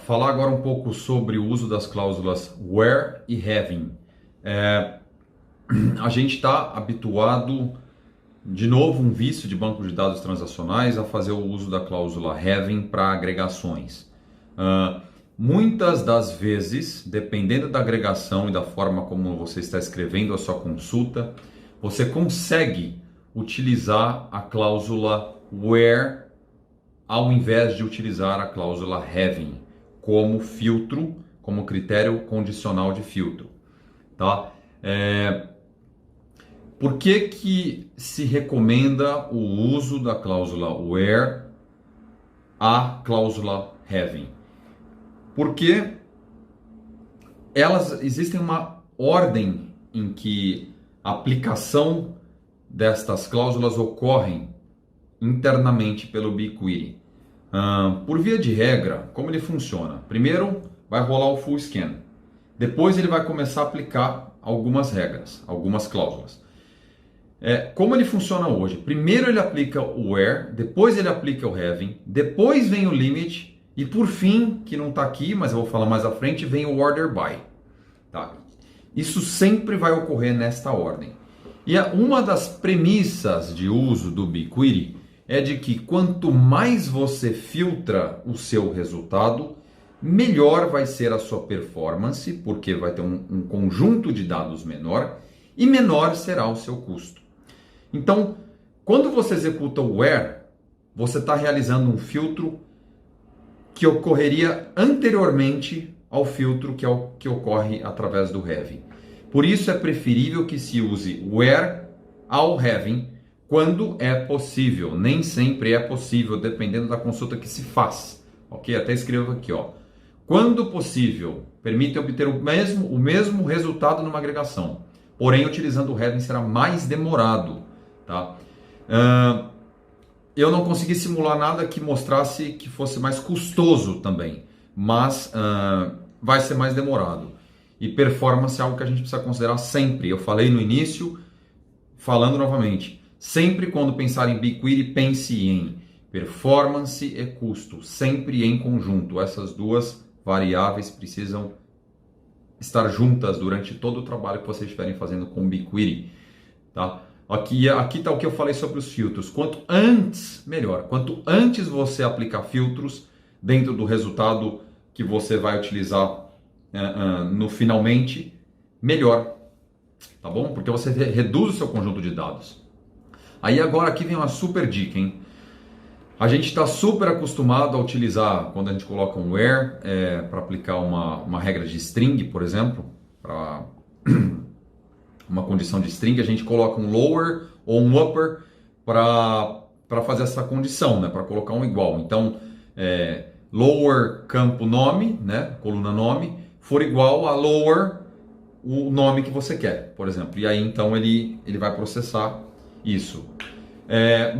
falar agora um pouco sobre o uso das cláusulas where e having. A gente está habituado, de novo, um vício de banco de dados transacionais, a fazer o uso da cláusula having para agregações. Muitas das vezes, dependendo da agregação e da forma como você está escrevendo a sua consulta, você consegue utilizar a cláusula where ao invés de utilizar a cláusula having como filtro, como critério condicional de filtro. Tá? Por que se recomenda o uso da cláusula where à cláusula having? Porque existem uma ordem em que a aplicação destas cláusulas ocorrem internamente pelo BigQuery. Por via de regra, como ele funciona? Primeiro vai rolar o full scan. Depois ele vai começar a aplicar algumas regras, algumas cláusulas. Como ele funciona hoje? Primeiro ele aplica o where, depois ele aplica o having, depois vem o limit e por fim, que não está aqui, mas eu vou falar mais à frente, vem o order by. Tá? Isso sempre vai ocorrer nesta ordem. E uma das premissas de uso do BigQuery é de que quanto mais você filtra o seu resultado, melhor vai ser a sua performance, porque vai ter um conjunto de dados menor e menor será o seu custo. Então, quando você executa o where, você está realizando um filtro que ocorreria anteriormente ao filtro que ocorre através do having. Por isso é preferível que se use where ao having quando é possível. Nem sempre é possível, dependendo da consulta que se faz. Ok? Até escrevo aqui, ó. Quando possível, permite obter o mesmo resultado numa agregação. Porém, utilizando o having será mais demorado. Tá? Eu não consegui simular nada que mostrasse que fosse mais custoso também. Mas vai ser mais demorado. E performance é algo que a gente precisa considerar sempre. Eu falei no início, falando novamente. Sempre quando pensar em BigQuery, pense em performance e custo. Sempre em conjunto. Essas duas variáveis precisam estar juntas durante todo o trabalho que vocês estiverem fazendo com o BigQuery. Tá? Aqui está o que eu falei sobre os filtros. Quanto antes, melhor. Quanto antes você aplicar filtros dentro do resultado que você vai utilizar no finalmente, melhor. Tá bom? Porque você reduz o seu conjunto de dados. Aí agora aqui vem uma super dica, hein? A gente está super acostumado a utilizar, quando a gente coloca um where, para aplicar uma regra de string, por exemplo, para uma condição de string, a gente coloca um lower ou um upper para fazer essa condição, né? Para colocar um igual. Então, lower campo nome, né? Coluna nome, for igual a lower o nome que você quer, por exemplo. E aí então ele vai processar isso.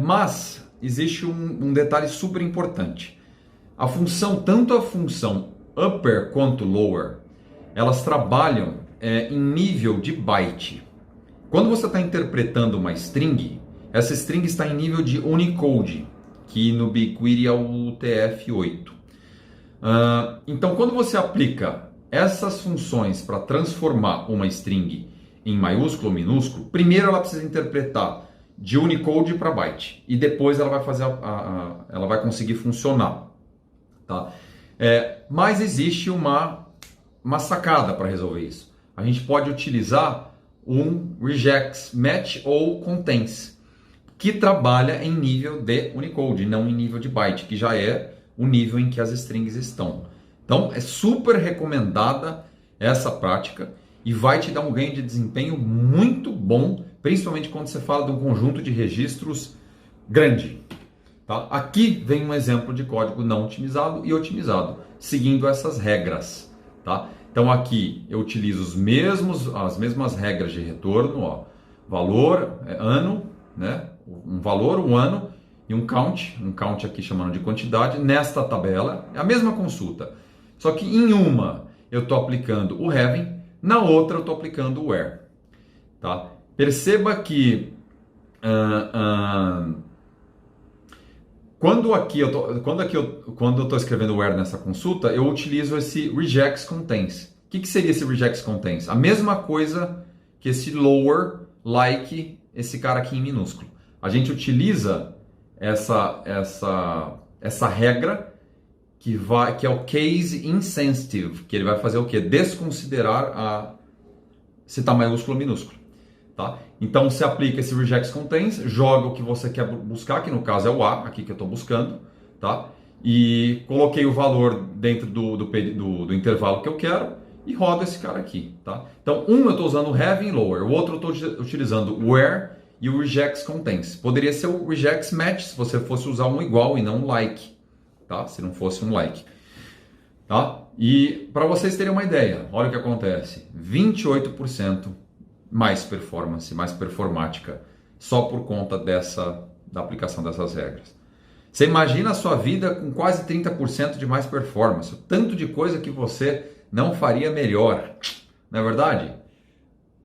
Mas existe um detalhe super importante. Tanto a função upper quanto lower, elas trabalham em nível de byte. Quando você está interpretando uma string, essa string está em nível de Unicode, que no BigQuery é o UTF-8. Então, quando você aplica essas funções para transformar uma string em maiúsculo ou minúsculo, primeiro ela precisa interpretar de Unicode para byte e depois ela vai fazer ela vai conseguir funcionar, tá? Mas existe uma sacada para resolver isso. A gente pode utilizar um regex match ou contains, que trabalha em nível de Unicode, não em nível de byte, que já é o nível em que as strings estão. Então é super recomendada essa prática e vai te dar um ganho de desempenho muito bom, principalmente quando você fala de um conjunto de registros grande. Tá? Aqui vem um exemplo de código não otimizado e otimizado, seguindo essas regras. Tá? Então aqui eu utilizo as mesmas regras de retorno, ó, valor, ano, né? Um valor, um ano e um count aqui chamando de quantidade, nesta tabela, é a mesma consulta. Só que em uma eu estou aplicando o having, na outra eu estou aplicando o where. Tá? Perceba que Quando eu estou escrevendo where nessa consulta, eu utilizo esse regex contains. O que seria esse regex contains? A mesma coisa que esse lower, like, esse cara aqui em minúsculo. A gente utiliza essa regra que é o case insensitive, que ele vai fazer o quê? Desconsiderar se está maiúsculo ou minúsculo. Tá? Então você aplica esse regex contains, joga o que você quer buscar, que no caso é o A, aqui que eu estou buscando, tá? E coloquei o valor dentro do intervalo que eu quero e rodo esse cara aqui. Tá? Então eu estou usando o have e lower, o outro eu estou utilizando o where e o regex contains. Poderia ser o regex match se você fosse usar um igual e não um like, tá? Se não fosse um like. Tá? E para vocês terem uma ideia, olha o que acontece, 28% mais performance, mais performática, só por conta da aplicação dessas regras. Você imagina a sua vida com quase 30% de mais performance, o tanto de coisa que você não faria melhor, não é verdade?